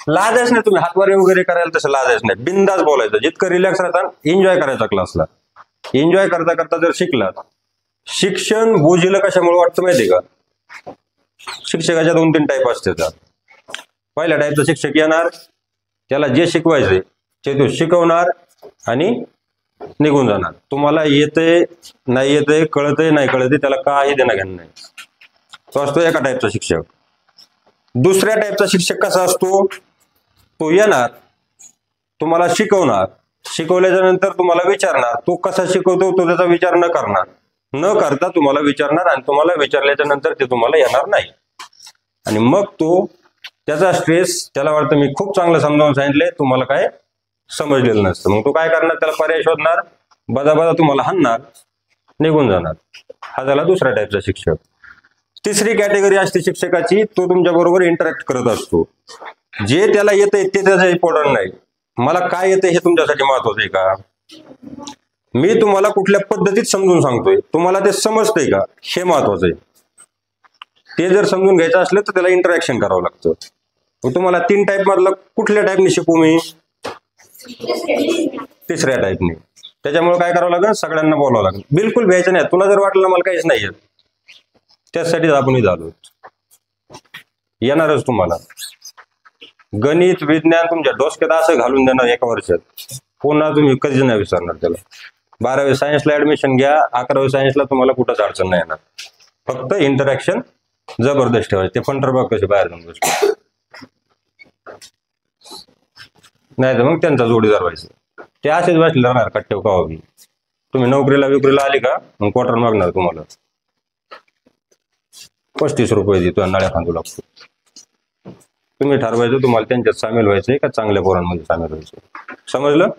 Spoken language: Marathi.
लाजायच नाही, तुम्ही हातवारे वगैरे करायला तसं लाजायच नाही, बिंदास बोलायचं, जितकं रिलॅक्स राहता एन्जॉय करायचा क्लासला. एन्जॉय करता करता जर शिकलात, शिक्षण बोजीला कशामुळे वाटतं माहितीये का? शिक्षकाच्या 2-3 टाईप असतात. पहिल्या टाईपचा शिक्षक येणार, त्याला जे शिकवायचंय ते तो शिकवणार आणि निघून जाणार. तुम्हाला येतंय नाही येतंय, कळतंय नाही कळतंय, त्याला काही देणं घेणं नाही. तो असतो एका टाईपचा शिक्षक. दुसऱ्या टाईपचा शिक्षक कसा असतो? तो येणार, तुम्हाला शिकवणार, शिकवल्याच्या नंतर तुम्हाला विचारणार, तो कसा शिकवतो तो त्याचा विचार न करणार, न करता तुम्हाला विचारणार आणि तुम्हाला विचारल्याच्या नंतर ते तुम्हाला येणार नाही. आणि मग तो त्याचा स्ट्रेस, त्याला वाटतं मी खूप चांगलं समजावून सांगितलंय, तुम्हाला काय समजलेलं नसतं. मग तो काय करणार? त्याला पर्याय शोधणार, बदा तुम्हाला हाणणार, निघून जाणार. हा झाला दुसऱ्या टाईपचा शिक्षक. तिसरी कॅटेगरी असते शिक्षकाची, तो तुमच्या बरोबर इंटरॅक्ट करत असतो. जे त्याला येतंय ते त्याचं इम्पॉर्टंट नाही, मला काय येतंय हे तुमच्यासाठी महत्वाचं आहे का? मी तुम्हाला कुठल्या पद्धतीत समजून सांगतोय, तुम्हाला ते समजतंय का हे महत्वाचं आहे. ते जर समजून घ्यायचं असलं तर त्याला इंटरॅक्शन करावं लागतं. मग तुम्हाला 3 टाईप मधलं कुठल्या टाईपने शिकू मी? तिसऱ्या टाईपने. त्याच्यामुळे काय करावं लागेल? सगळ्यांना बोलावं लागेल. बिलकुल भ्यायचं नाही. तुला जर वाटलं मला काहीच नाही येत, त्यासाठीच आपण इथं आलो. येणारच तुम्हाला गणित विज्ञान तुमच्या डोसक्यात असं घालून देणार एका वर्षात, पुन्हा तुम्ही कधीच नाही विसरणार त्याला. 12वी सायन्सला ऍडमिशन घ्या, 11वी सायन्सला तुम्हाला कुठंच अडचण नाही येणार. फक्त इंटरॅक्शन जबरदस्त ठेवायचं. ते फंटर बघ कसे बाहेर जाऊन बसले, नाही तर मग त्यांचा जोडीदार व्हायचं. ते असेच बसले राहणार कट्टे का. तुम्ही नोकरीला विक्रीला आली का मग क्वार्टर मागणार तुम्हाला. 35 रुपये देतो नळ्या खांदू लागतो. तुम्ही ठरवायचं तुम्हाला त्यांच्यात सामील व्हायचंय का चांगल्या पोरांमध्ये सामील व्हायचं. समजलं?